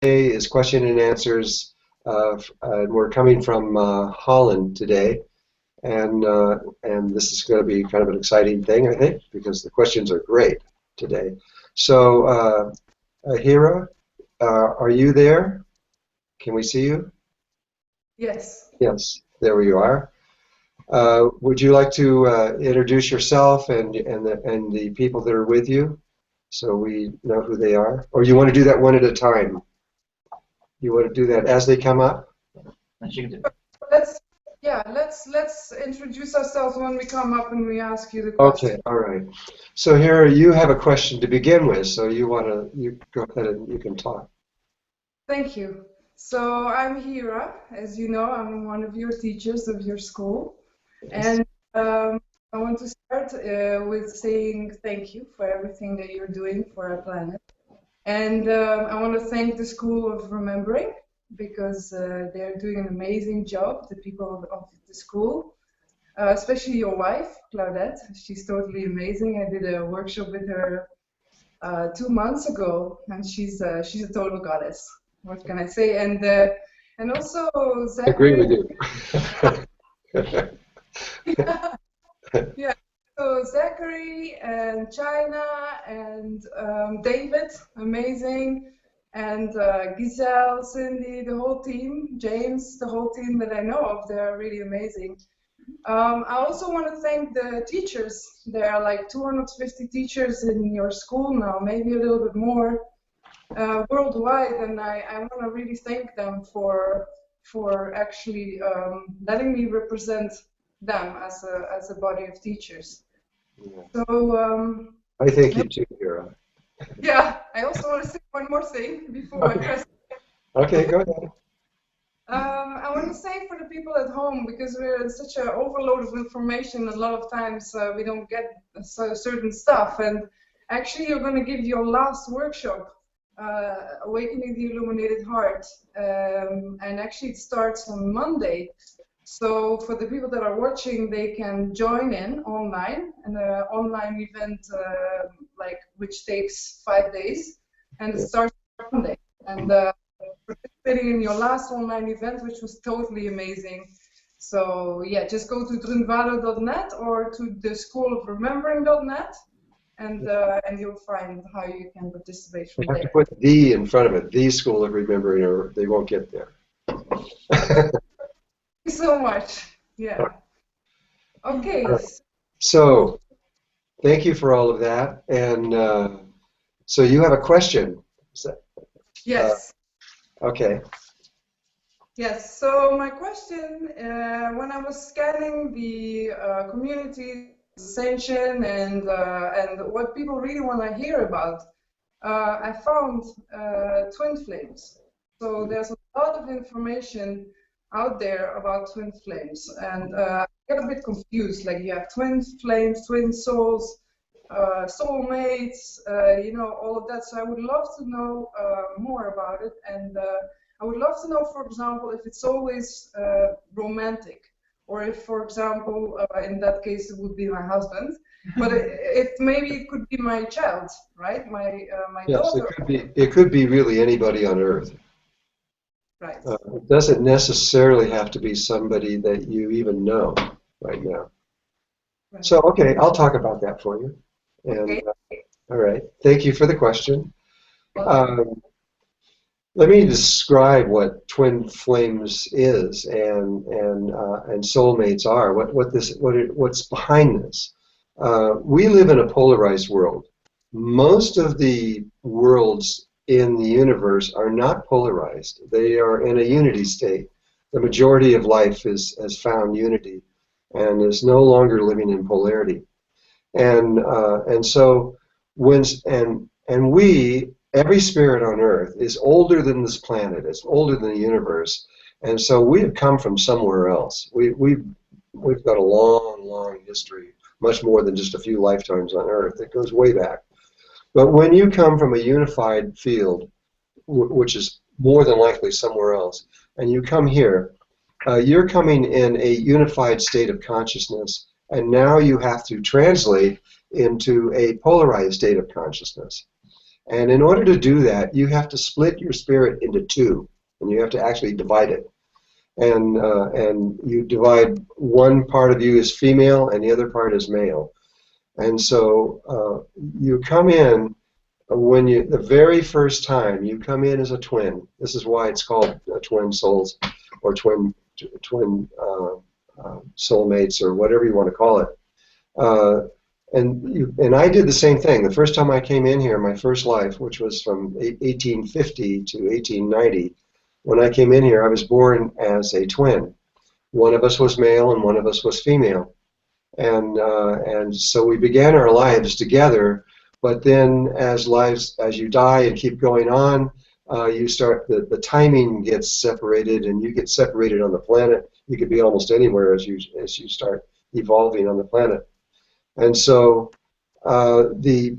is question and answers. We're coming from Holland today, and this is going to be kind of an exciting thing, I think, because the questions are great today. So, Hira, are you there? Can we see you? Yes. Yes, there you are. Would you like to introduce yourself and the people that are with you, so we know who they are? Or you want to do that one at a time? You want to do that as they come up? Let's introduce ourselves when we come up and we ask you the question. Okay, all right. So here you have a question to begin with, so you go ahead and you can talk. Thank you. So I'm Hira, as you know, I'm one of your teachers of your school, and I want to start with saying thank you for everything that you're doing for our planet. And I want to thank the School of Remembering, because they're doing an amazing job, the people of the school, especially your wife, Claudette. She's totally amazing. I did a workshop with her 2 months ago, and she's a total goddess. What can I say? And also Zachary. I agree with you. Yeah. So Zachary and China and David, amazing, and Giselle, Cindy, the whole team, James, the whole team that I know of, they're really amazing. I also want to thank the teachers. There are like 250 teachers in your school now, maybe a little bit more, worldwide, and I want to really thank them for actually letting me represent them as a body of teachers. Yeah. So I thank you too, Hira. yeah, I also want to say one more thing before I press. Okay, go ahead. I want to say for the people at home, because we're in such an overload of information, a lot of times we don't get certain stuff, and actually you're going to give your last workshop, Awakening the Illuminated Heart, and actually it starts on Monday. So for the people that are watching, they can join in online, an online event which takes 5 days, and it starts on Monday. And participating in your last online event, which was totally amazing. So yeah, just go to drunvalo.net or to the schoolofremembering.net, and you'll find how you can participate from there. You have to put "the" in front of it, the School of Remembering, or they won't get there. Thank you so much. Yeah. Okay. Right. So, thank you for all of that. And so you have a question. Is that, yes. Okay. Yes. So my question, when I was scanning the community ascension and what people really want to hear about, I found twin flames. So there's a lot of information out there about twin flames, and I get a bit confused. Like you have twin flames, twin souls, soulmates, all of that. So I would love to know more about it, and I would love to know, for example, if it's always romantic, or if, for example, in that case, it would be my husband, but maybe it could be my child, right? My daughter. Yes, it could be really anybody on Earth. Right. It doesn't necessarily have to be somebody that you even know right now. Right. So, okay, I'll talk about that for you. And, okay. All right. Thank you for the question. Let me describe what twin flames is and soulmates are. What's behind this? We live in a polarized world. Most of the worlds in the universe are not polarized. They are in a unity state. The majority of life has found unity and is no longer living in polarity. And so every spirit on Earth is older than this planet. It's older than the universe. And so we have come from somewhere else. We've got a long history, much more than just a few lifetimes on Earth. It goes way back. But when you come from a unified field, which is more than likely somewhere else, and you come here, you're coming in a unified state of consciousness, and now you have to translate into a polarized state of consciousness. And in order to do that, you have to split your spirit into two, and you have to actually divide it. And you divide one part of you as female and the other part as male. And so you come in the very first time you come in as a twin. This is why it's called twin souls, or twin soulmates, or whatever you want to call it. And I did the same thing. The first time I came in here, my first life, which was from 1850 to 1890, when I came in here, I was born as a twin. One of us was male and one of us was female. And so we began our lives together, but then as you die and keep going on, you start, the timing gets separated, and you get separated on the planet. You could be almost anywhere as you start evolving on the planet. And so the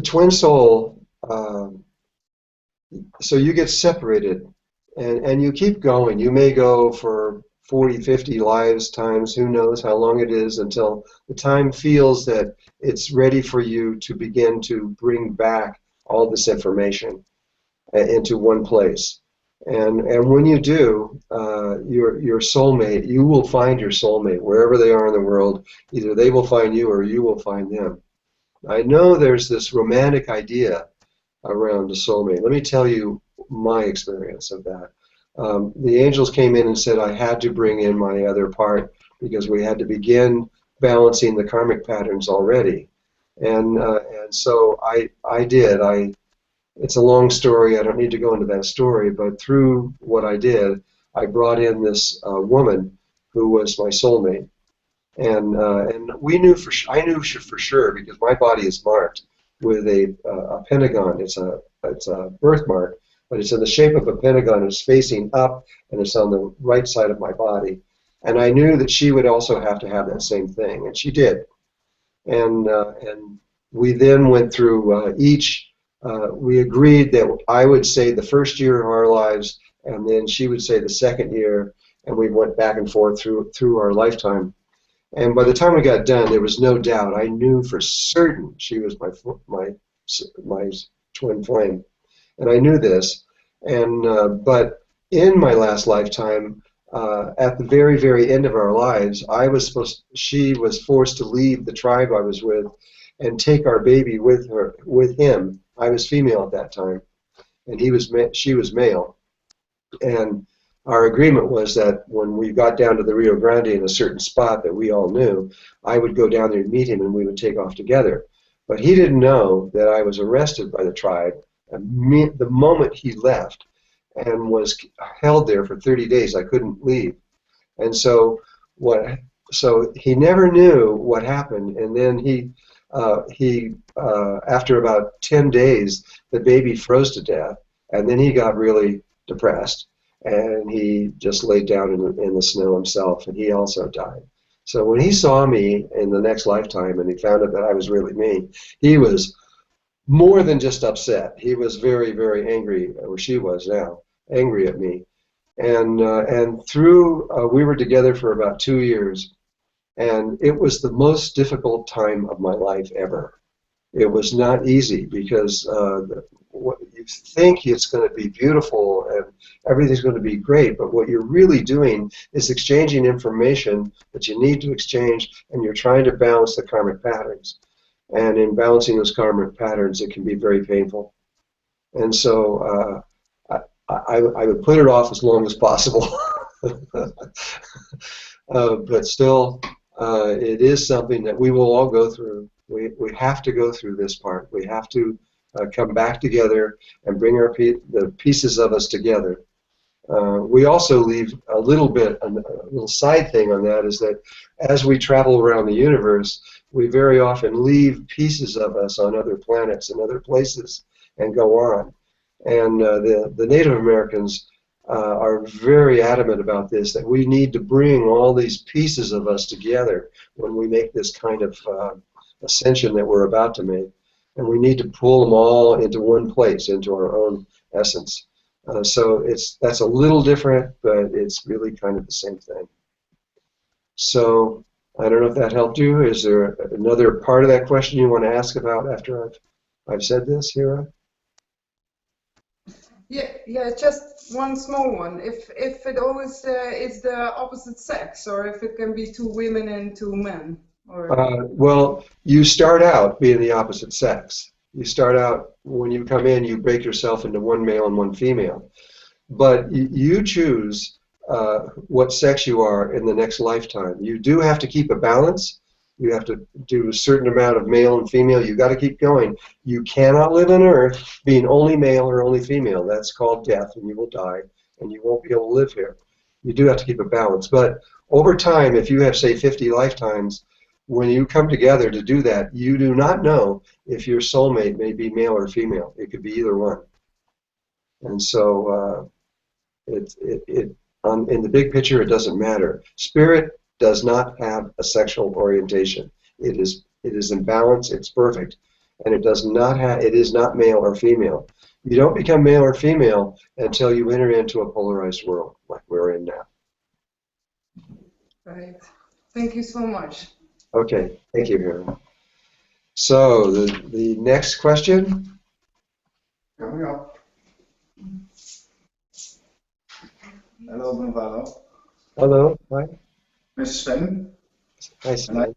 twin soul, so you get separated, and you keep going. You may go for 40, 50 lives times, who knows how long it is, until the time feels that it's ready for you to begin to bring back all this information into one place. And when you do, your soulmate, you will find your soulmate wherever they are in the world. Either they will find you or you will find them. I know there's this romantic idea around a soulmate. Let me tell you my experience of that. The angels came in and said I had to bring in my other part because we had to begin balancing the karmic patterns already. And so I did. It's a long story. I don't need to go into that story, but through what I did, I brought in this woman who was my soulmate. And we knew I knew for sure, because my body is marked with a pentagon. It's a birthmark, but it's in the shape of a pentagon. It's facing up, and it's on the right side of my body. And I knew that she would also have to have that same thing, and she did. And we then went through we agreed that I would say the first year of our lives, and then she would say the second year, and we went back and forth through our lifetime. And by the time we got done, there was no doubt. I knew for certain she was my twin flame, and I knew this. And but in my last lifetime, at the very, very end of our lives, she was forced to leave the tribe I was with and take our baby with him. I was female at that time, and she was male. And our agreement was that when we got down to the Rio Grande in a certain spot that we all knew, I would go down there and meet him, and we would take off together. But he didn't know that I was arrested by the tribe the moment he left, and was held there for 30 days. I couldn't leave. And so he never knew what happened. And then after about 10 days, the baby froze to death, and then he got really depressed, and he just laid down in the snow himself, and he also died. So when he saw me in the next lifetime, and he found out that I was really me, he was more than just upset. He was very, very angry, or she was now, angry at me. And we were together for about 2 years, and it was the most difficult time of my life ever. It was not easy, because you think it's going to be beautiful and everything's going to be great, but what you're really doing is exchanging information that you need to exchange, and you're trying to balance the karmic patterns. And in balancing those karmic patterns, it can be very painful. And so I would put it off as long as possible. But still, it is something that we will all go through. We have to go through this part. We have to come back together and bring the pieces of us together. We also leave a little side thing on that, is that as we travel around the universe, we very often leave pieces of us on other planets and other places and go on. And the Native Americans are very adamant about this, that we need to bring all these pieces of us together when we make this kind of ascension that we're about to make. And we need to pull them all into one place, into our own essence. So that's a little different, but it's really kind of the same thing. So I don't know if that helped you. Is there another part of that question you want to ask about after I've said this, Hira? Yeah, just one small one. If it always is the opposite sex, or if it can be two women and two men, or Well, you start out being the opposite sex. You start out, when you come in, you break yourself into one male and one female. But you choose what sex you are in the next lifetime. You do have to keep a balance. You have to do a certain amount of male and female. You got to keep going. You cannot live on Earth being only male or only female. That's called death, and you will die, and you won't be able to live here. You do have to keep a balance. But over time, if you have, say, 50 lifetimes, when you come together to do that, you do not know if your soulmate may be male or female. It could be either one. And so in the big picture, it doesn't matter. Spirit does not have a sexual orientation. It is in balance. It's perfect, and it does not have. It is not male or female. You don't become male or female until you enter into a polarized world like we're in now. right. Thank you so much. Okay, thank you, Hira. So the next question. Coming up. Hello, Drunvalo. Hello, hi. Mrs. Sven. Hi, Sven.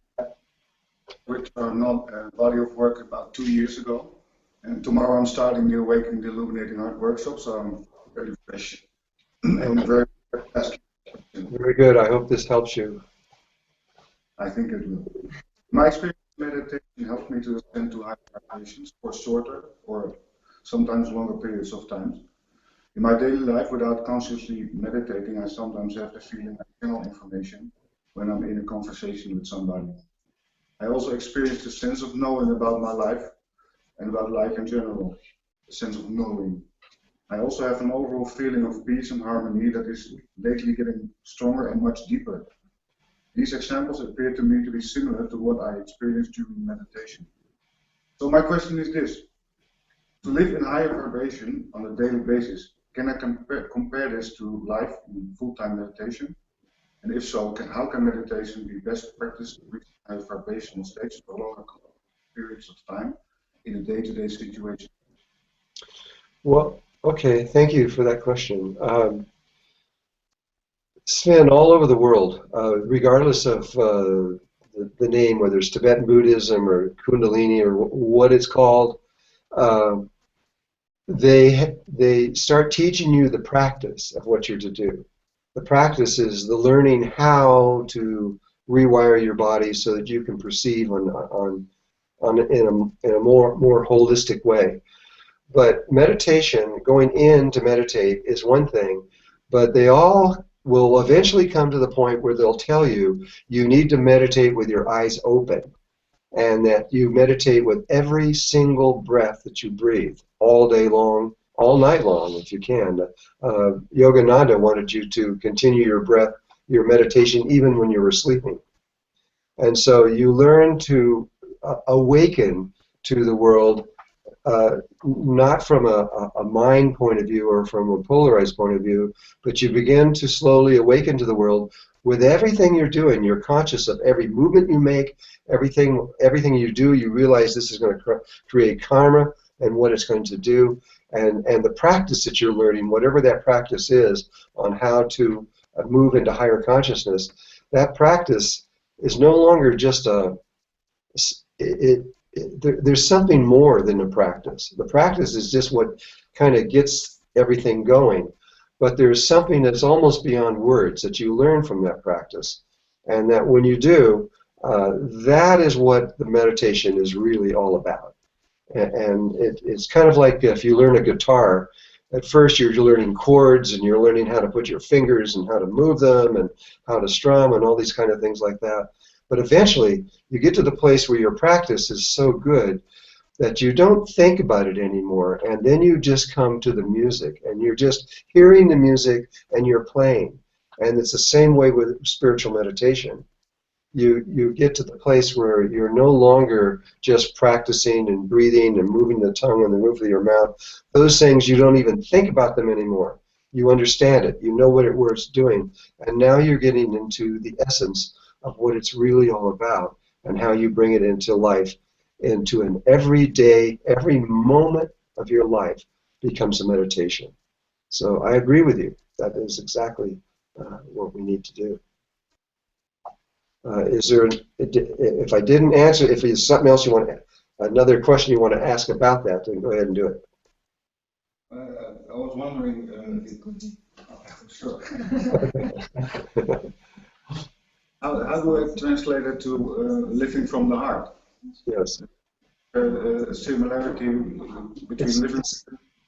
With our body of work about 2 years ago. And tomorrow I'm starting the Awakening the Illuminating Heart workshop, so I'm very fresh and very asking. Very good. I hope this helps you. I think it will. My experience with meditation helped me to ascend to higher vibrations for shorter or sometimes longer periods of time. In my daily life, without consciously meditating, I sometimes have the feeling I channel information when I'm in a conversation with somebody. I also experienced a sense of knowing about my life and about life in general, a sense of knowing. I also have an overall feeling of peace and harmony that is lately getting stronger and much deeper. These examples appear to me to be similar to what I experienced during meditation. So my question is this: to live in higher vibration on a daily basis, can I compare this to life in full-time meditation? And if so, how can meditation be best practiced to reach higher vibrational states for longer periods of time in a day-to-day situation? Well, okay, thank you for that question. Sven, all over the world, regardless of the name, whether it's Tibetan Buddhism or Kundalini or what it's called, they start teaching you the practice of what you're to do. The practice is the learning how to rewire your body so that you can perceive in a more holistic way. But meditation, going in to meditate, is one thing, but they all will eventually come to the point where they'll tell you you need to meditate with your eyes open, and that you meditate with every single breath that you breathe, all day long, all night long if you can. Yogananda wanted you to continue your meditation even when you were sleeping. And so you learn to awaken to the world, not from a mind point of view or from a polarized point of view, but you begin to slowly awaken to the world with everything you're doing. You're conscious of every movement you make, everything you do. You realize this is going to create karma and what it's going to do, and the practice that you're learning, whatever that practice is on how to move into higher consciousness, that practice is no longer just there's something more than a practice. The practice is just what kind of gets everything going. But there's something that's almost beyond words that you learn from that practice. And that when you do, that is what the meditation is really all about. And it's kind of like if you learn a guitar, at first you're learning chords and you're learning how to put your fingers and how to move them and how to strum and all these kind of things like that. But eventually, you get to the place where your practice is so good that you don't think about it anymore, and then you just come to the music, and you're just hearing the music, and you're playing. And it's the same way with spiritual meditation. You get to the place where you're no longer just practicing and breathing and moving the tongue on the roof of your mouth. Those things, you don't even think about them anymore. You understand it. You know what it's doing. And now you're getting into the essence of what it's really all about and how you bring it into life, into an everyday, every moment of your life becomes a meditation. So I agree with you. That is exactly what we need to do. Is there, if I didn't answer, if there's something else you want to, another question you want to ask about that, then go ahead and do it. I was wondering, sure. How do I translate it to living from the heart? Yes. A similarity between living.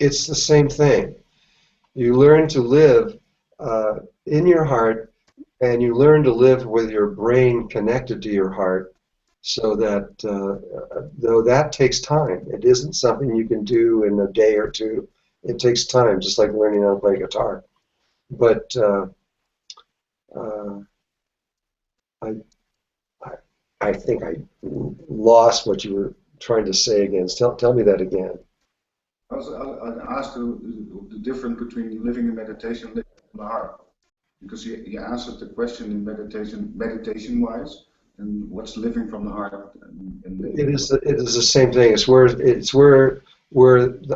It's the same thing. You learn to live in your heart, and you learn to live with your brain connected to your heart, so that though that takes time, it isn't something you can do in a day or two. It takes time, just like learning how to play guitar. But I think I lost what you were trying to say again. Tell me that again. I asked the difference between living in meditation and living from the heart, because you answered the question in meditation-wise, and what's living from the heart. It is the same thing. It's where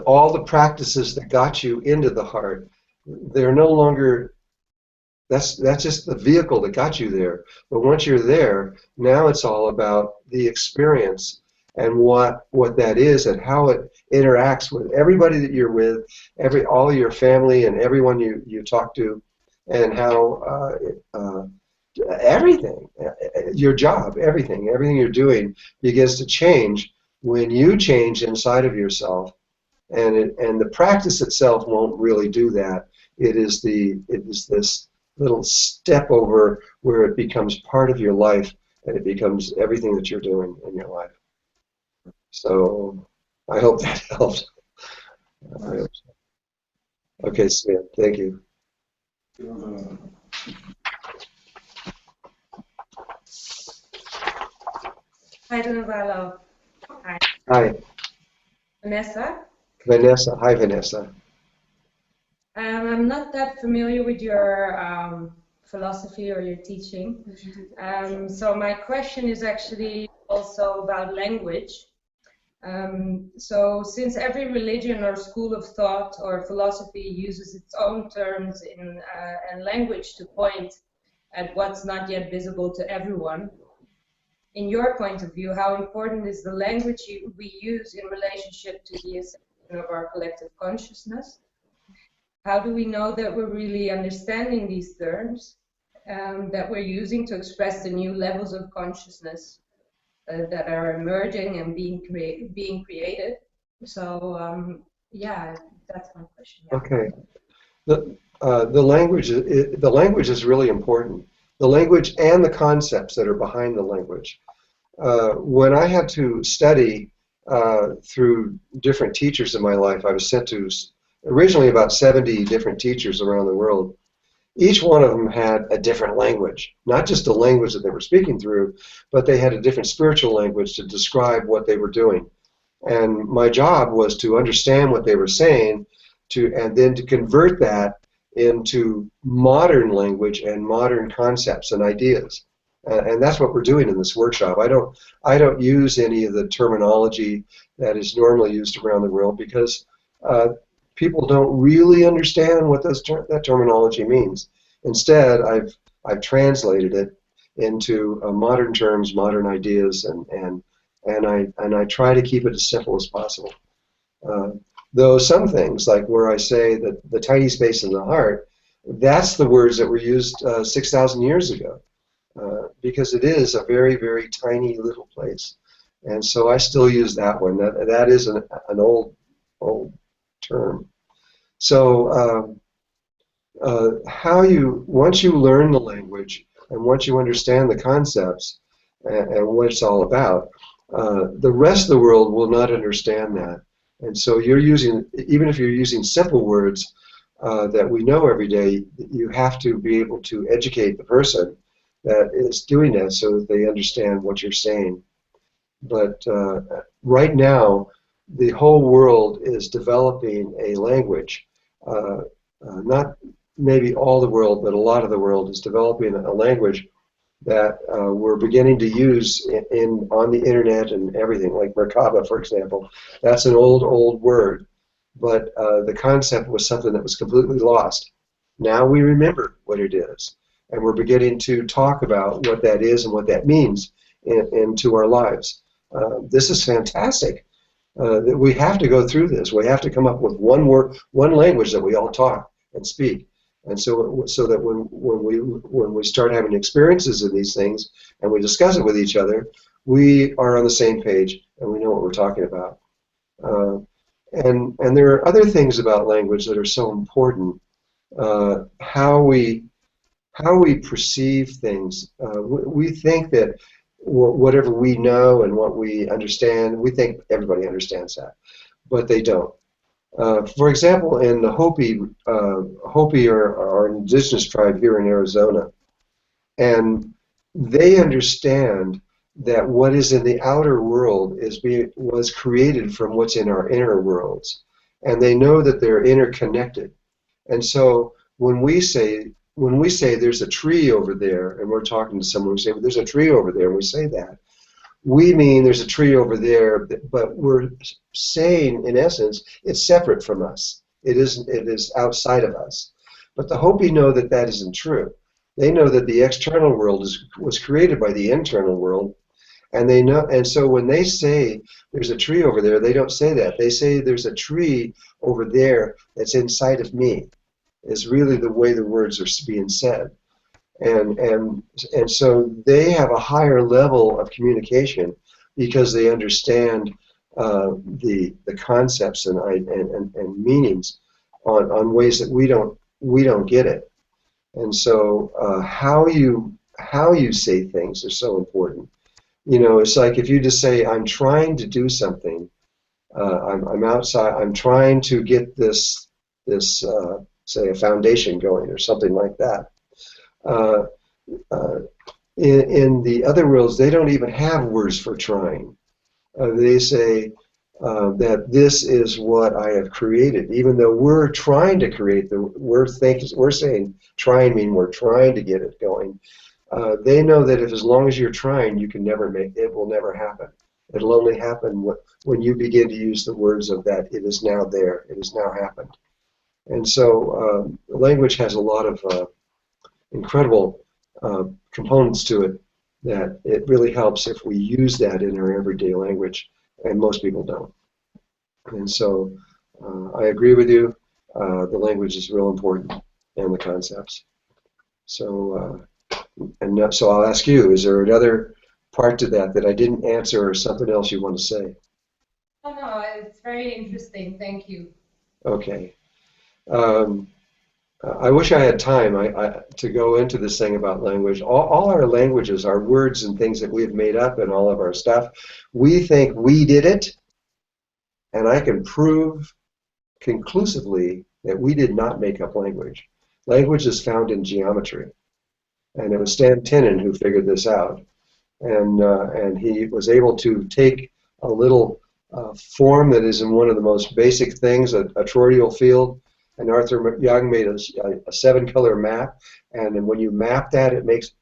all the practices that got you into the heart, they're no longer. That's just the vehicle that got you there. But once you're there, now it's all about the experience and what that is and how it interacts with everybody that you're with, all your family and everyone you talk to, and how everything, your job, everything you're doing begins to change when you change inside of yourself. And the practice itself won't really do that. It is this little step over where it becomes part of your life, and it becomes everything that you're doing in your life. So I hope that helped. Okay, Smith, thank you. Hi, Drunvalo. Hi. Hi. Vanessa. Vanessa. Hi, Vanessa. I'm not that familiar with your philosophy or your teaching. So my question is actually also about language. So since every religion or school of thought or philosophy uses its own terms and language to point at what's not yet visible to everyone, in your point of view, how important is the language we use in relationship to the ascension of our collective consciousness? How do we know that we're really understanding these terms that we're using to express the new levels of consciousness that are emerging and being created? So yeah, that's my question. Yeah. Okay. The language is really important. The language and the concepts that are behind the language. When I had to study through different teachers in my life, I was sent to originally about 70 different teachers around the world. Each one of them had a different language, not just a language that they were speaking through, but they had a different spiritual language to describe what they were doing. And my job was to understand what they were saying, and then to convert that into modern language and modern concepts and ideas. And that's what we're doing in this workshop. I don't use any of the terminology that is normally used around the world, because people don't really understand what that terminology means. Instead, I've translated it into modern terms, modern ideas, and I try to keep it as simple as possible. Though some things, like where I say that the tiny space in the heart, that's the words that were used 6,000 years ago, because it is a very, very tiny little place. And so I still use that one. That is an old term. So once you learn the language and once you understand the concepts and what it's all about, the rest of the world will not understand that. And so even if you're using simple words that we know every day, you have to be able to educate the person that is doing that so that they understand what you're saying. But right now, the whole world is developing a language. Not maybe all the world, but a lot of the world is developing a language that we're beginning to use on the internet and everything, like Merkaba, for example. That's an old word, but the concept was something that was completely lost. Now we remember what it is, and we're beginning to talk about what that is and what that means into our lives. This is fantastic. That we have to go through this. We have to come up with one word, one language that we all talk and speak. And so that when we start having experiences of these things and we discuss it with each other, we are on the same page and we know what we're talking about. And there are other things about language that are so important. How we perceive things. We think that whatever we know and what we understand, we think everybody understands that, but they don't. For example, in the Hopi are an indigenous tribe here in Arizona, and they understand that what is in the outer world was created from what's in our inner worlds, and they know that they're interconnected. And so when we say there's a tree over there, and we're talking to someone who say, well, there's a tree over there, and we say that, we mean there's a tree over there, but we're saying, in essence, it's separate from us. It is outside of us. But the Hopi know that that isn't true. They know that the external world was created by the internal world, and they know. And so when they say there's a tree over there, they don't say that. They say there's a tree over there that's inside of me. Is really the way the words are being said. And so they have a higher level of communication because they understand the concepts and meanings on ways that we don't get it. And so how you say things is so important. You know, it's like if you just say, I'm trying to do something, I'm outside, I'm trying to get this say a foundation going or something like that. In the other worlds, they don't even have words for trying. They say that this is what I have created, even though we're trying to create we're saying trying mean we're trying to get it going. They know that if as long as you're trying, you can never it will never happen. It'll only happen when you begin to use the words of that. It is now there. It has now happened. And so language has a lot of incredible components to it that it really helps if we use that in our everyday language, and most people don't. And so I agree with you. The language is real important, and the concepts. So so I'll ask you, is there another part to that I didn't answer, or something else you want to say? Oh, no, it's very interesting. Thank you. Okay. I wish I had time to go into this thing about language. All our languages are words and things that we've made up and all of our stuff. We think we did it, and I can prove conclusively that we did not make up language. Language is found in geometry, and it was Stan Tenen who figured this out, and he was able to take a little form that is in one of the most basic things, a toroidal field. And Arthur Young made a 7-color map, and then when you map that,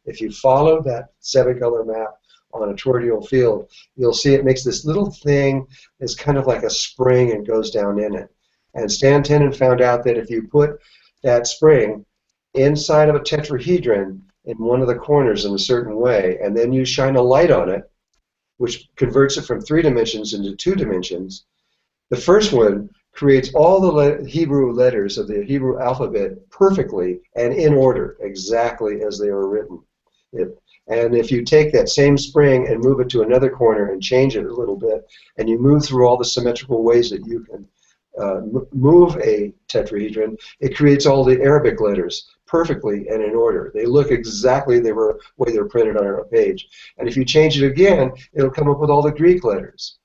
if you follow that 7-color map on a toroidal field, you'll see it makes this little thing that's kind of like a spring and goes down in it. And Stan Tenen found out that if you put that spring inside of a tetrahedron in one of the corners in a certain way, and then you shine a light on it, which converts it from 3 dimensions into 2 dimensions, the first one creates all the Hebrew letters of the Hebrew alphabet perfectly and in order, exactly as they were written. And if you take that same spring and move it to another corner and change it a little bit, and you move through all the symmetrical ways that you can move a tetrahedron, it creates all the Arabic letters perfectly and in order. They look exactly the way they're printed on a page. And if you change it again, it'll come up with all the Greek letters.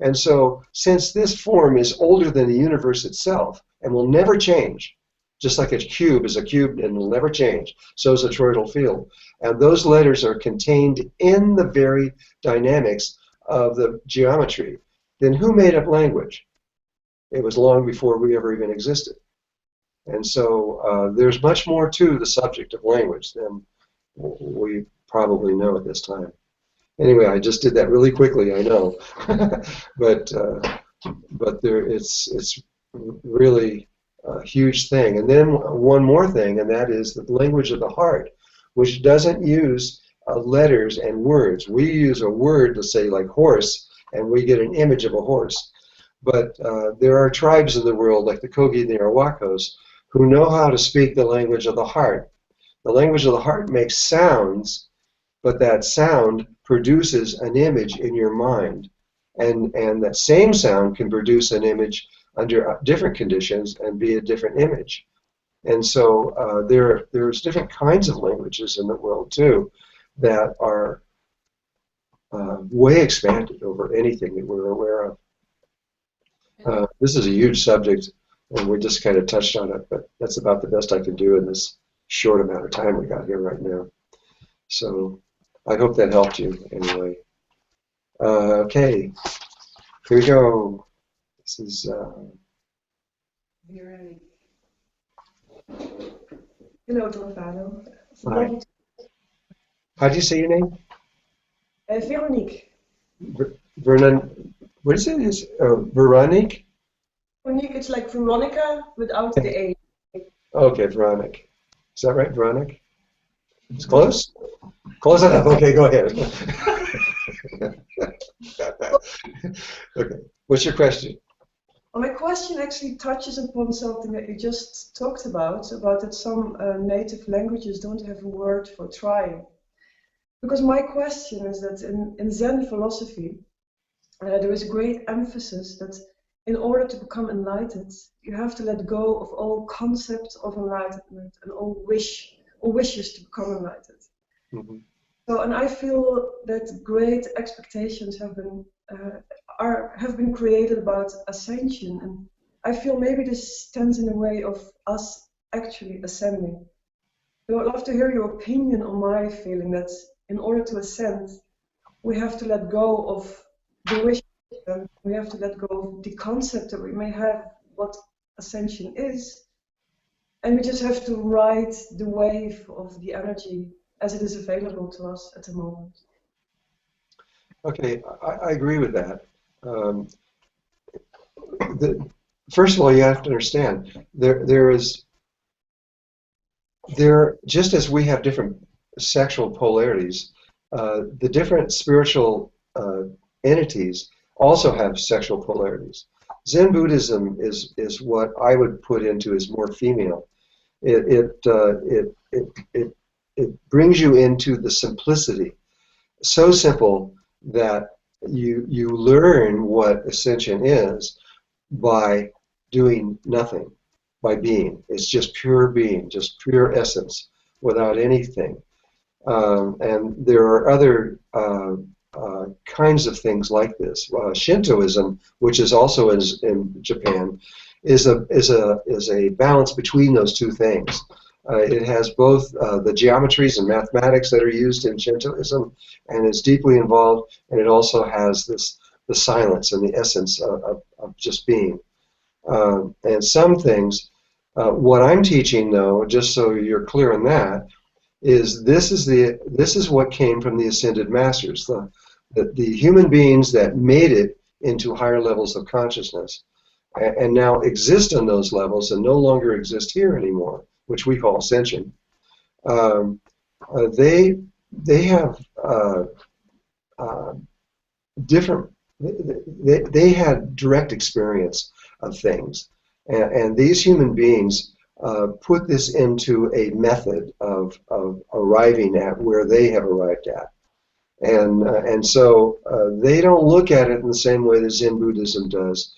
And so, since this form is older than the universe itself and will never change, just like a cube is a cube and will never change, so is a toroidal field. And those letters are contained in the very dynamics of the geometry. Then who made up language? It was long before we ever even existed. And so there's much more to the subject of language than we probably know at this time. Anyway, I just did that really quickly, I know, but it's really a huge thing. And then one more thing, and that is the language of the heart, which doesn't use letters and words. We use a word to say like horse, and we get an image of a horse. But there are tribes in the world, like the Kogi and the Arawakos, who know how to speak the language of the heart. The language of the heart makes sounds, but that sound produces an image in your mind. And that same sound can produce an image under different conditions and be a different image. And so there's different kinds of languages in the world too that are way expanded over anything that we're aware of. This is a huge subject, and we just kind of touched on it, but that's about the best I can do in this short amount of time we got here right now. So I hope that helped you anyway. Okay, here we go. This is Hira. Hello, Drunvalo. Hi. How do you say your name? Veronique. Vernon. What is it? Is Veronique? Veronique, it's like Veronica without the A. Okay, Veronique. Is that right, Veronique? It's close? Close enough. Okay, go ahead. Okay. What's your question? Well, my question actually touches upon something that you just talked about that some native languages don't have a word for trying. Because my question is that in Zen philosophy, there is great emphasis that in order to become enlightened, you have to let go of all concepts of enlightenment and all wishes to become enlightened. Mm-hmm. So, and I feel that great expectations have been created about ascension, and I feel maybe this stands in the way of us actually ascending. So I'd love to hear your opinion on my feeling that in order to ascend, we have to let go of the wish, and we have to let go of the concept that we may have what ascension is, and we just have to ride the wave of the energy as it is available to us at the moment. Okay, I agree with that. First of all, you have to understand just as we have different sexual polarities, the different spiritual entities also have sexual polarities. Zen Buddhism is what I would put into as more female. It brings you into the simplicity, so simple that you learn what ascension is by doing nothing, by being. It's just pure being, just pure essence, without anything. And there are other kinds of things like this. Shintoism, which is also in Japan, is a balance between those two things. It has both the geometries and mathematics that are used in Shintoism, and is deeply involved, and it also has the silence and the essence of just being. And some things, what I'm teaching though, just so you're clear on that, is this is what came from the ascended masters, the human beings that made it into higher levels of consciousness, and now exist on those levels and no longer exist here anymore, which we call ascension. They have different. They had direct experience of things, and these human beings put this into a method of arriving at where they have arrived at, and so they don't look at it in the same way that Zen Buddhism does.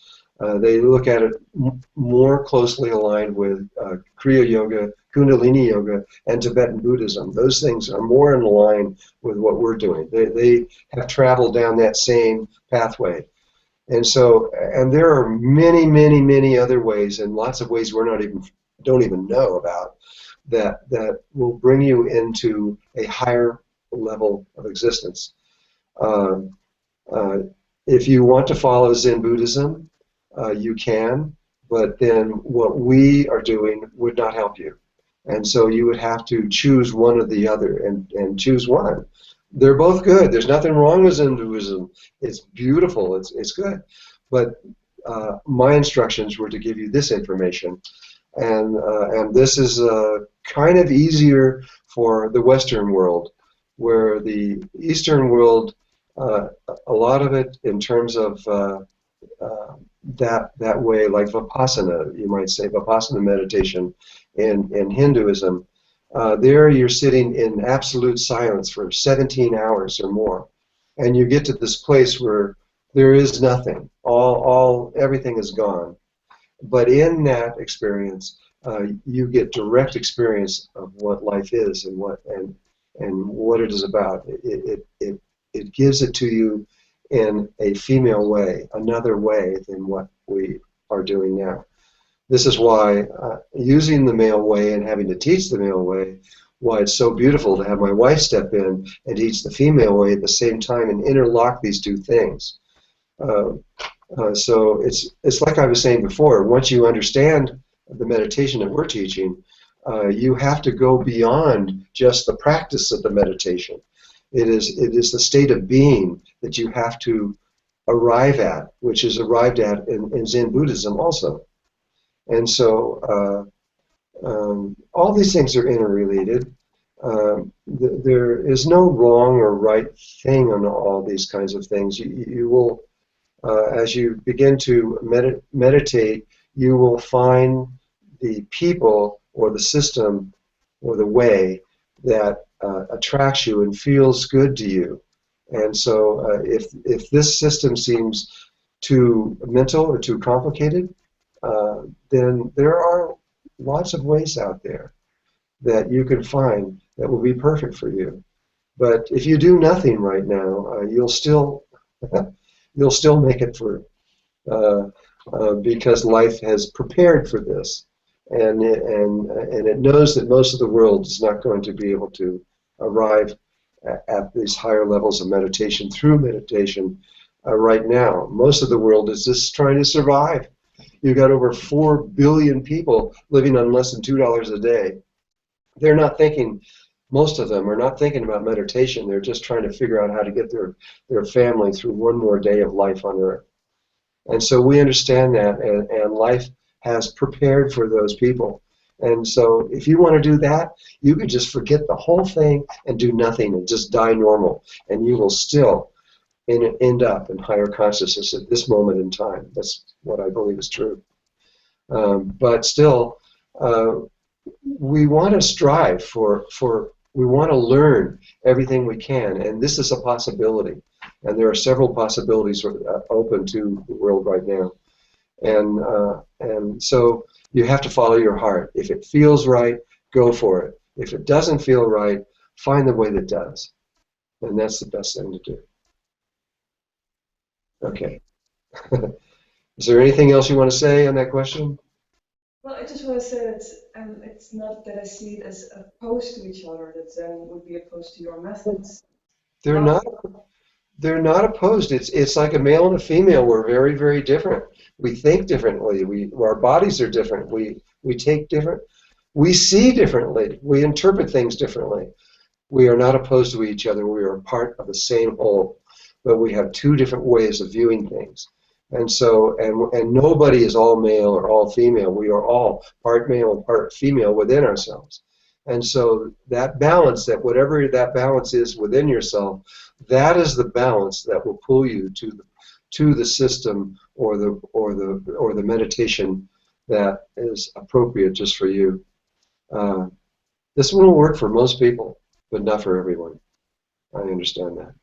They look at it more closely aligned with Kriya Yoga, Kundalini Yoga, and Tibetan Buddhism. Those things are more in line with what we're doing. They have traveled down that same pathway. And so, and there are many, many, many other ways, and lots of ways we're don't even know about, that will bring you into a higher level of existence. If you want to follow Zen Buddhism, you can, but then what we are doing would not help you. And so you would have to choose one or the other, and choose one. They're both good. There's nothing wrong with Hinduism. It's beautiful. It's good. But my instructions were to give you this information, and this is kind of easier for the Western world, where the Eastern world, a lot of it in terms of that way, like Vipassana, you might say, Vipassana meditation in Hinduism. There you're sitting in absolute silence for 17 hours or more, and you get to this place where there is nothing. Everything is gone. But in that experience, you get direct experience of what life is and what it is about. It gives it to you in a female way, another way than what we are doing now. This is why using the male way and having to teach the male way, why it's so beautiful to have my wife step in and teach the female way at the same time and interlock these two things. So it's like I was saying before, once you understand the meditation that we're teaching, you have to go beyond just the practice of the meditation. It is the state of being that you have to arrive at, which is arrived at in Zen Buddhism also. And so all these things are interrelated. There is no wrong or right thing on all these kinds of things. You will, as you begin to meditate, you will find the people or the system or the way that attracts you and feels good to you. And so if this system seems too mental or too complicated, then there are lots of ways out there that you can find that will be perfect for you. But if you do nothing right now, you'll still make it through, because life has prepared for this, and it knows that most of the world is not going to be able to arrive at these higher levels of meditation through meditation right now. Most of the world is just trying to survive. You've got over 4 billion people living on less than $2 a day. They're not thinking, most of them are not thinking about meditation. They're just trying to figure out how to get their family through one more day of life on Earth. And so we understand that, and life has prepared for those people. And so if you want to do that, you could just forget the whole thing and do nothing and just die normal, and you will still end up in higher consciousness at this moment in time. That's what I believe is true. But still, we want to strive we want to learn everything we can, and this is a possibility. And there are several possibilities open to the world right now. And so you have to follow your heart. If it feels right, go for it. If it doesn't feel right, find the way that does. And that's the best thing to do. Okay. Is there anything else you want to say on that question? Well, I just want to say that it's not that I see it as opposed to each other, that Zen would be opposed to your methods. They're not opposed. It's like a male and a female. We're very, very different. We think differently. Our bodies are different. We take different. We see differently. We interpret things differently. We are not opposed to each other. We are part of the same whole, but we have two different ways of viewing things. And so, and nobody is all male or all female. We are all part male and part female within ourselves. And so that balance, that whatever that balance is within yourself, that is the balance that will pull you to the system or the meditation that is appropriate just for you. This will work for most people, but not for everyone. I understand that.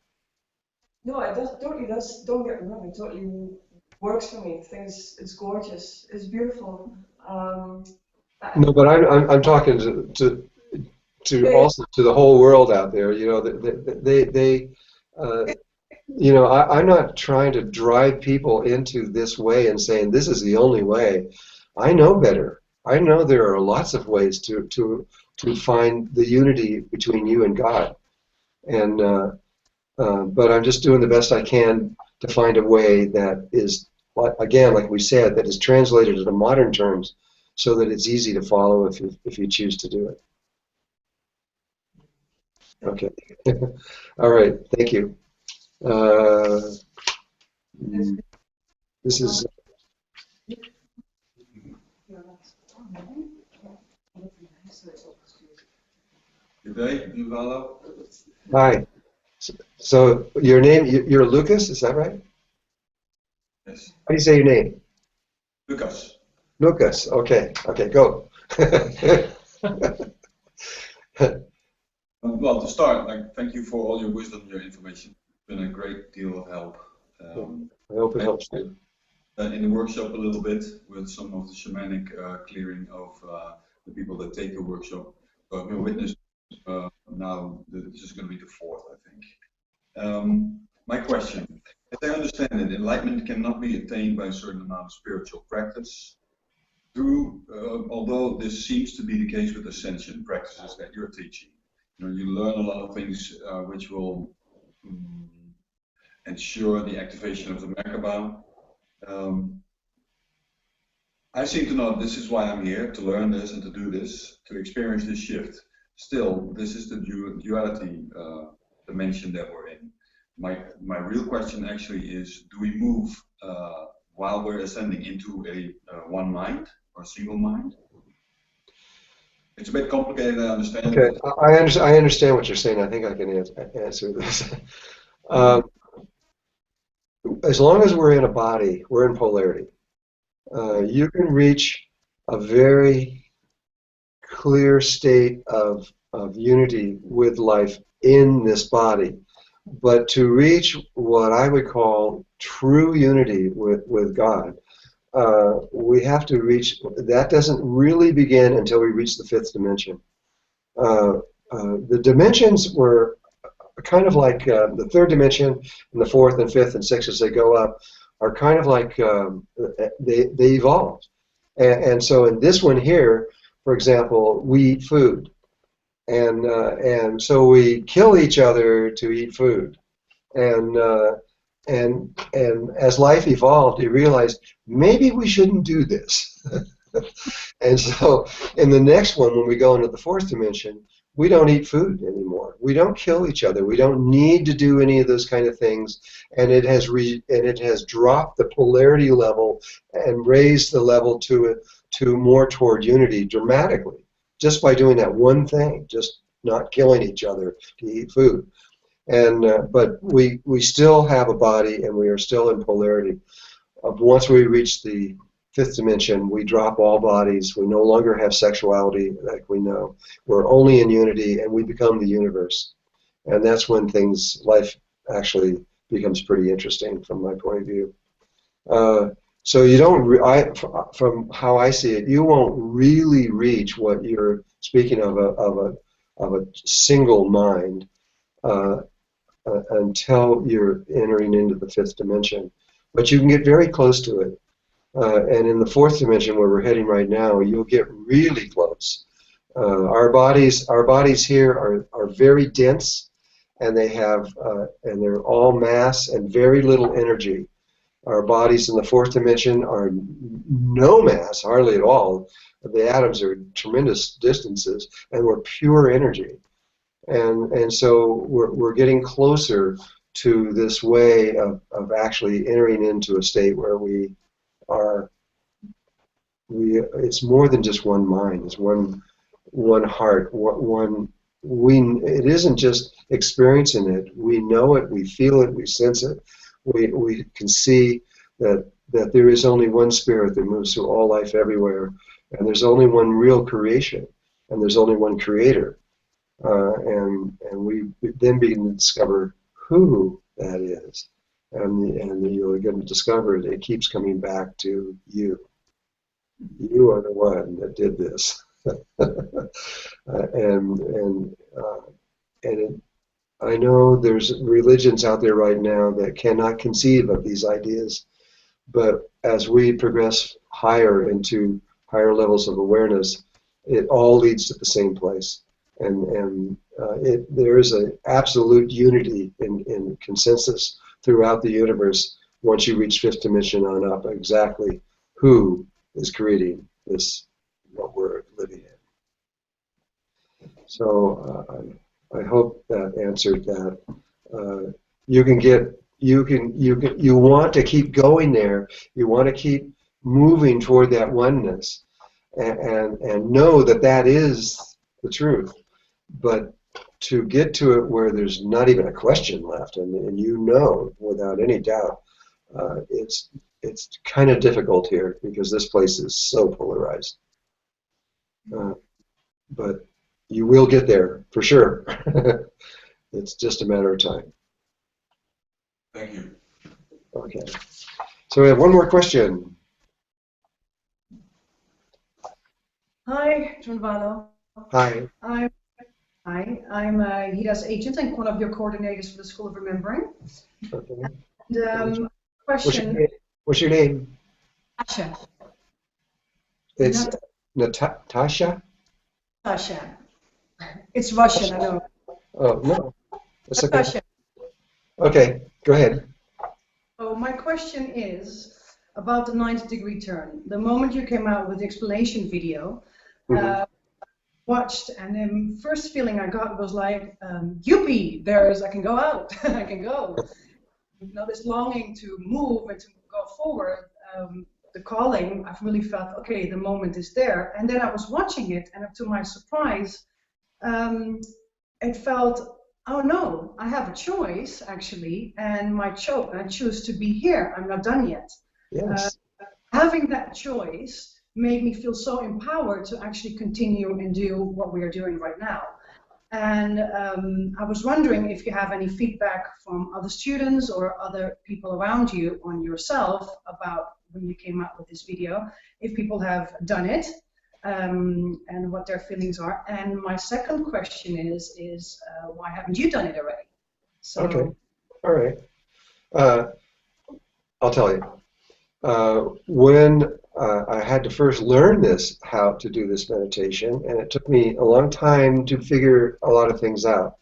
No, it totally does. Don't get me wrong. It totally works for me. I think it's gorgeous. It's beautiful. No, but I'm talking to also to the whole world out there. You know, I'm not trying to drive people into this way and saying this is the only way. I know better. I know there are lots of ways to find the unity between you and God, and but I'm just doing the best I can to find a way that is, again, like we said, that is translated into modern terms so that it's easy to follow if you choose to do it. Okay. All right. Thank you. This is. Good day, Drunvalo. Hi. So your name, you're Lucas, is that right? Yes. How do you say your name? Lucas. Lucas. Okay. Okay. Go. Well, to start, thank you for all your wisdom, your information. It's been a great deal of help. I hope it helps you. In the workshop a little bit with some of the shamanic clearing of the people that take the workshop. So I've been witness. Now this is going to be the fourth, I think. My question, as I understand it, enlightenment cannot be attained by a certain amount of spiritual practice. Although this seems to be the case with ascension practices that you're teaching. You learn a lot of things which will ensure the activation of the Merkaba. I seem to know this is why I'm here, to learn this and to do this, to experience this shift. Still, this is the duality dimension that we're in. My real question actually is, do we move while we're ascending into a one mind or a single mind? It's a bit complicated, I understand. Okay, I understand what you're saying. I think I can answer this. As long as we're in a body, we're in polarity. You can reach a very clear state of unity with life in this body. But to reach what I would call true unity with God, we have to reach, that doesn't really begin until we reach the fifth dimension. The dimensions were kind of like the third dimension and the fourth and fifth and sixth as they go up are kind of like they evolved. And so in this one here, for example, we eat food. And so we kill each other to eat food. And as life evolved, you realized maybe we shouldn't do this. And so in the next one, when we go into the fourth dimension, we don't eat food anymore. We don't kill each other. We don't need to do any of those kind of things. And it has dropped the polarity level and raised the level to more toward unity dramatically, just by doing that one thing, just not killing each other to eat food. And but we still have a body, and we are still in polarity. Once we reach the fifth dimension, we drop all bodies. We no longer have sexuality like we know. We're only in unity, and we become the universe. And that's when life actually becomes pretty interesting from my point of view. So you don't, from how I see it, you won't really reach what you're speaking of a single mind until you're entering into the fifth dimension. But you can get very close to it. And in the fourth dimension, where we're heading right now, you'll get really close. Our bodies here are very dense, and and they're all mass and very little energy. Our bodies in the fourth dimension are no mass, hardly at all. The atoms are tremendous distances, and we're pure energy. And so we're getting closer to this way of actually entering into a state where it's more than just one mind. It's one heart. It isn't just experiencing it. We know it. We feel it. We sense it. We can see that there is only one spirit that moves through all life everywhere, and there's only one real creation, and there's only one creator. And we then begin to discover who that is, and you're going to discover it keeps coming back to you. You are the one that did this, I know there's religions out there right now that cannot conceive of these ideas, but as we progress higher into higher levels of awareness, it all leads to the same place. And there is an absolute unity in consensus throughout the universe once you reach fifth dimension on up, exactly who is creating this So I hope that answered that. You want to keep going there. You want to keep moving toward that oneness, and know that that is the truth. But to get to it where there's not even a question left, and you know without any doubt, it's kind of difficult here because this place is so polarized. But you will get there for sure. It's just a matter of time. Thank you. Okay. So we have one more question. Hi, Drunvalo. Hi. I'm Hira's agent and one of your coordinators for the School of Remembering. Okay. And question. What's your name? Tasha. It's Natasha? Tasha. It's Russian, I know. Oh, no. That's okay. Natasha. Okay, go ahead. So my question is about the 90-degree turn. The moment you came out with the explanation video, watched, and the first feeling I got was like, yippee, I can go out, I can go. You know, this longing to move and to go forward, the calling, I've really felt, okay, the moment is there. And then I was watching it, and to my surprise, it felt, oh no, I have a choice, actually, and I choose to be here. I'm not done yet. Yes. Having that choice made me feel so empowered to actually continue and do what we are doing right now. And I was wondering if you have any feedback from other students or other people around you on yourself about when you came out with this video, if people have done it and what their feelings are. And my second question is why haven't you done it already? So, okay. All right. I'll tell you. When I had to first learn how to do this meditation, and it took me a long time to figure a lot of things out.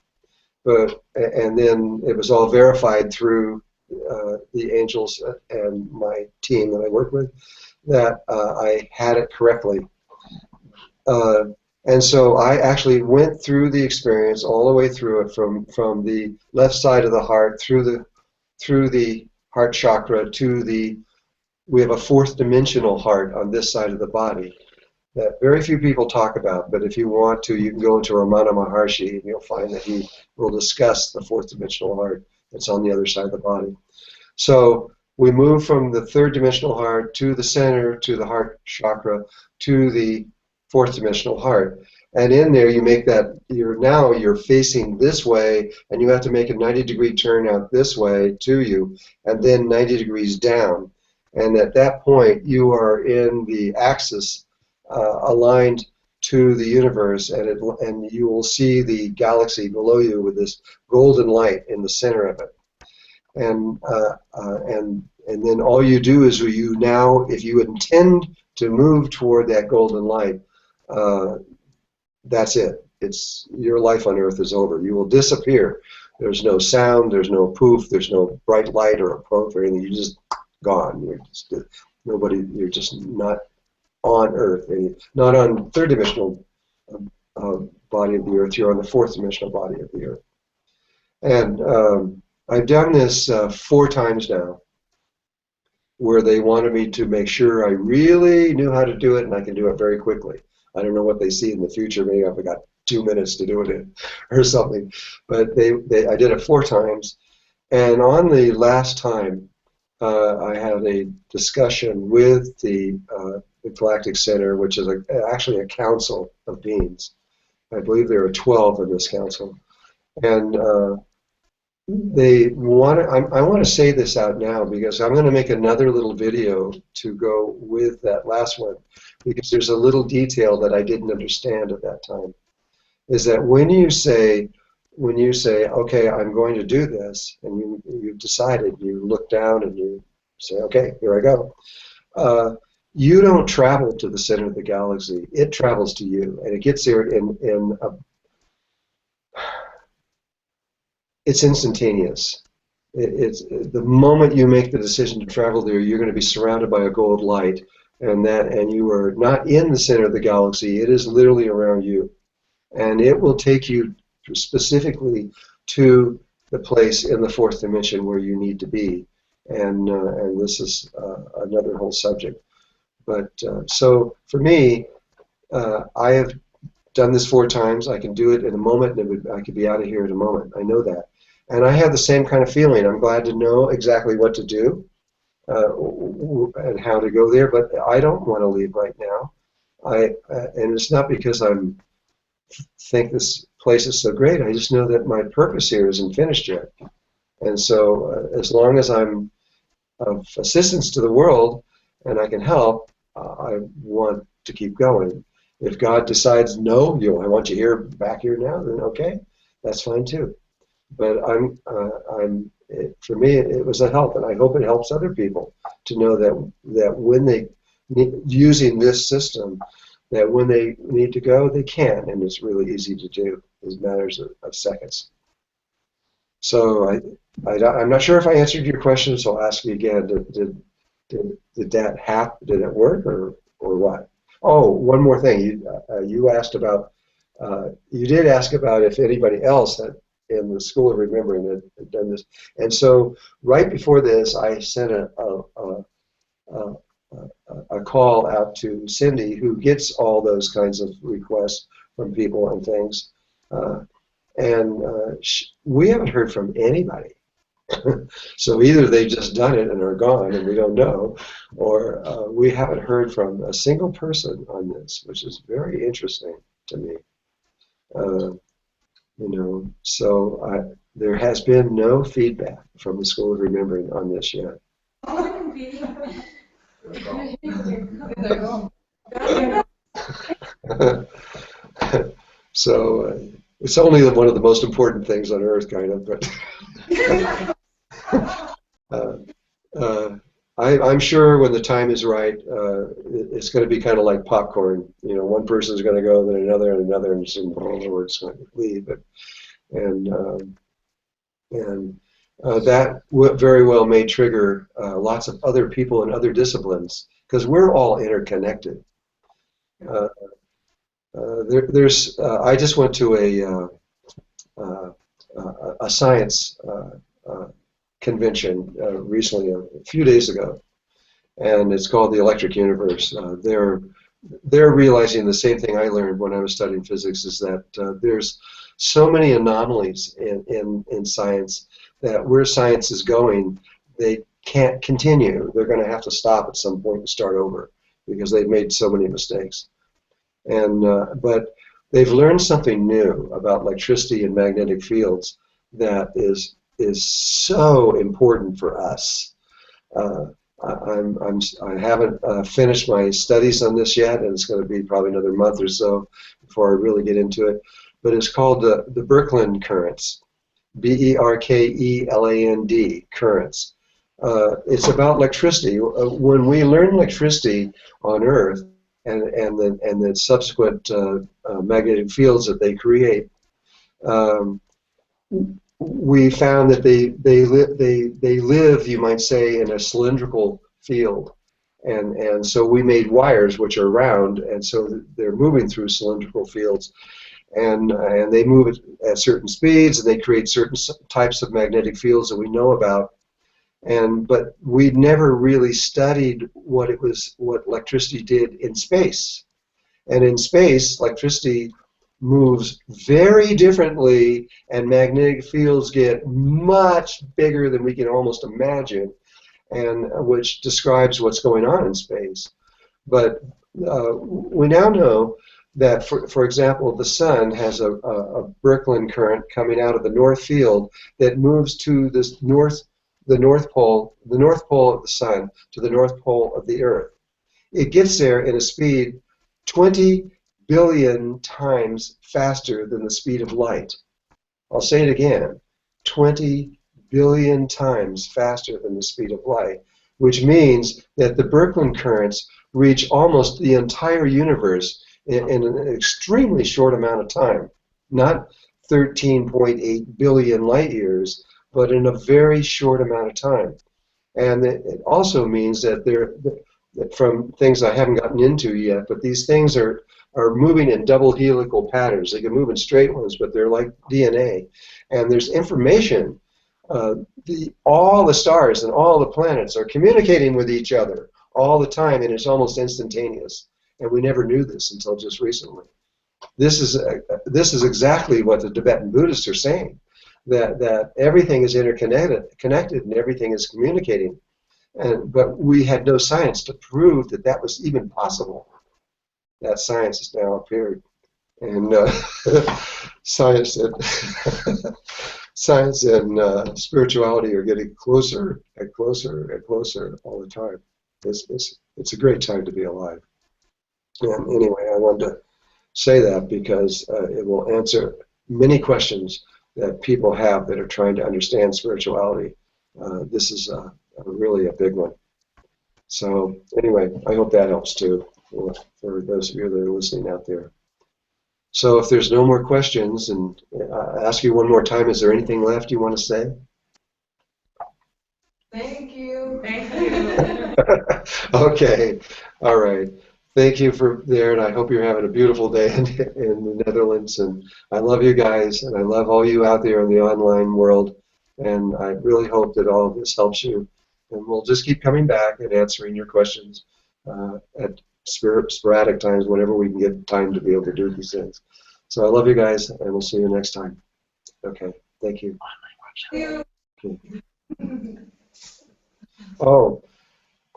And then it was all verified through the angels and my team that I work with that I had it correctly. And so I actually went through the experience all the way through it from the left side of the heart through the heart chakra to we have a fourth dimensional heart on this side of the body that very few people talk about, but if you want to, you can go into Ramana Maharshi and you'll find that he will discuss the fourth dimensional heart that's on the other side of the body. So we move from the third dimensional heart to the center, to the heart chakra, to the fourth dimensional heart. And in there you make that, you're facing this way, and you have to make a 90-degree turn out this way to you, and then 90 degrees down. And at that point, you are in the axis aligned to the universe, and you will see the galaxy below you with this golden light in the center of it. And then all you do is if you intend to move toward that golden light, that's it. It's your life on Earth is over. You will disappear. There's no sound. There's no poof. There's no bright light or a puff or anything. You just gone. You're just You're just not on Earth. Not on third dimensional body of the Earth. You're on the fourth dimensional body of the Earth. And I've done this 4 times now, where they wanted me to make sure I really knew how to do it, and I can do it very quickly. I don't know what they see in the future. Maybe I've got 2 minutes to do it in, or something. But I did it 4 times, and on the last time, I had a discussion with the Galactic Center, which is actually a council of beings. I believe there are 12 in this council, and I want to say this out now because I'm going to make another little video to go with that last one, because there's a little detail that I didn't understand at that time. Is that when you say, okay, I'm going to do this, and you've decided, you look down and you say, okay, here I go. You don't travel to the center of the galaxy. It travels to you, and it gets there it's instantaneous. It's the moment you make the decision to travel there, you're going to be surrounded by a gold light, and you are not in the center of the galaxy. It is literally around you. and it will take you specifically to the place in the fourth dimension where you need to be. And this is another whole subject. But so for me, I have done this 4 times. I can do it in a moment, and I could be out of here in a moment. I know that. And I have the same kind of feeling. I'm glad to know exactly what to do and how to go there, but I don't want to leave right now. And it's not because I think this place is so great. I just know that my purpose here isn't finished yet. And so as long as I'm of assistance to the world and I can help, I want to keep going. If God decides, no, I want you here, back here now, then okay, that's fine too. But for me, it was a help, and I hope it helps other people to know that when they using this system, that when they need to go, they can, and it's really easy to do. It matters of seconds. So I'm not sure if I answered your question, so I'll ask you again. Did that happen? Did it work, or what? Oh, one more thing. You asked about. You did ask about if anybody else in the School of Remembering had done this, and so right before this, I sent a call out to Cindy, who gets all those kinds of requests from people and things, and we haven't heard from anybody. So either they've just done it and are gone and we don't know, or we haven't heard from a single person on this, which is very interesting to me. So there has been no feedback from the School of Remembering on this yet. So it's only one of the most important things on Earth, kind of, but I'm sure when the time is right, it's going to be kind of like popcorn. One person's going to go, then another, and another, and it's going to leave. That very well may trigger lots of other people in other disciplines, because we're all interconnected. I just went to a science convention recently, a few days ago, and it's called the Electric Universe. They're realizing the same thing I learned when I was studying physics, is that there's so many anomalies in science that where science is going, they can't continue. They're going to have to stop at some point and start over because they've made so many mistakes. But they've learned something new about electricity and magnetic fields that is so important for us. I haven't finished my studies on this yet, and it's going to be probably another month or so before I really get into it. But it's called the Birkeland currents, Berkeland currents. It's about electricity. When we learn electricity on Earth and the subsequent magnetic fields that they create, we found that they live, you might say, in a cylindrical field, and so we made wires which are round, and so they're moving through cylindrical fields, and they move at certain speeds, and they create certain types of magnetic fields that we know about, but we never really studied what electricity did in space, and in space electricity moves very differently, and magnetic fields get much bigger than we can almost imagine, and which describes what's going on in space. But we now know that, for example, the sun has a Birkeland current coming out of the north field that moves to the north pole of the sun to the north pole of the Earth. It gets there in a speed 20 billion times faster than the speed of light. I'll say it again, 20 billion times faster than the speed of light, which means that the Birkeland currents reach almost the entire universe in an extremely short amount of time. Not 13.8 billion light years, but in a very short amount of time. And it also means that from things I haven't gotten into yet, but these things are moving in double helical patterns. They can move in straight ones, but they're like DNA. And there's information. All the stars and all the planets are communicating with each other all the time, and it's almost instantaneous. And we never knew this until just recently. This is exactly what the Tibetan Buddhists are saying, that everything is connected and everything is communicating. But we had no science to prove that that was even possible. That science has now appeared, and science and spirituality are getting closer and closer and closer all the time. It's a great time to be alive. And anyway, I wanted to say that because it will answer many questions that people have that are trying to understand spirituality. This is really a big one. So anyway, I hope that helps too for those of you that are listening out there. So if there's no more questions, and I'll ask you one more time, is there anything left you want to say? Thank you. Thank you. Okay, all right. Thank you for there, and I hope you're having a beautiful day in the Netherlands. And I love you guys, and I love all you out there in the online world. And I really hope that all of this helps you. And we'll just keep coming back and answering your questions at sporadic times whenever we can get time to be able to do these things. So I love you guys, and we'll see you next time. Okay, thank you. Okay.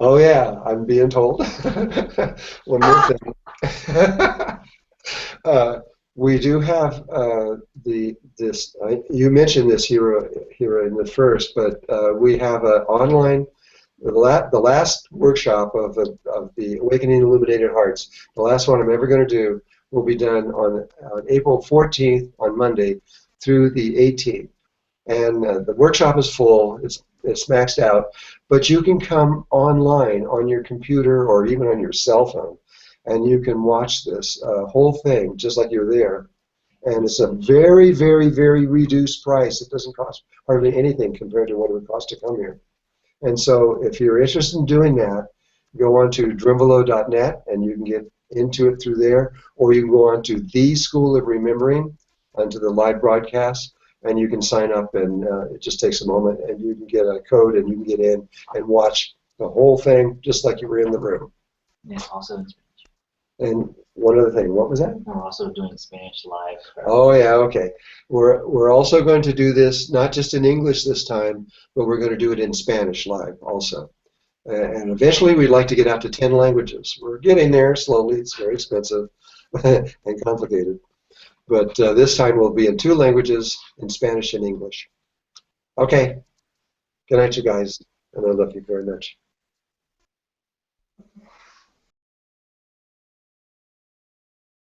Oh yeah, I'm being told. One more thing. We do have you mentioned this Hira in the first, but we have an online, the last workshop of the Awakening Illuminated Hearts. The last one I'm ever going to do will be done on April 14th on Monday through the 18th. And the workshop is full. It's maxed out, but you can come online on your computer or even on your cell phone, and you can watch this whole thing just like you're there. And it's a very, very, very reduced price. It doesn't cost hardly anything compared to what it would cost to come here. And so if you're interested in doing that, go on to drunvalo.net and you can get into it through there, or you can go on to the School of Remembering, onto the live broadcast, and you can sign up, and it just takes a moment, and you can get a code, and you can get in and watch the whole thing just like you were in the room. Yeah, also in Spanish. And one other thing, what was that? We're also doing Spanish live. Oh yeah, okay. We're also going to do this not just in English this time, but we're going to do it in Spanish live also. And eventually we'd like to get out to 10 languages. We're getting there slowly. It's very expensive and complicated. But this time we'll be in 2 languages, in Spanish and English. Okay. Good night, you guys. And I love you very much.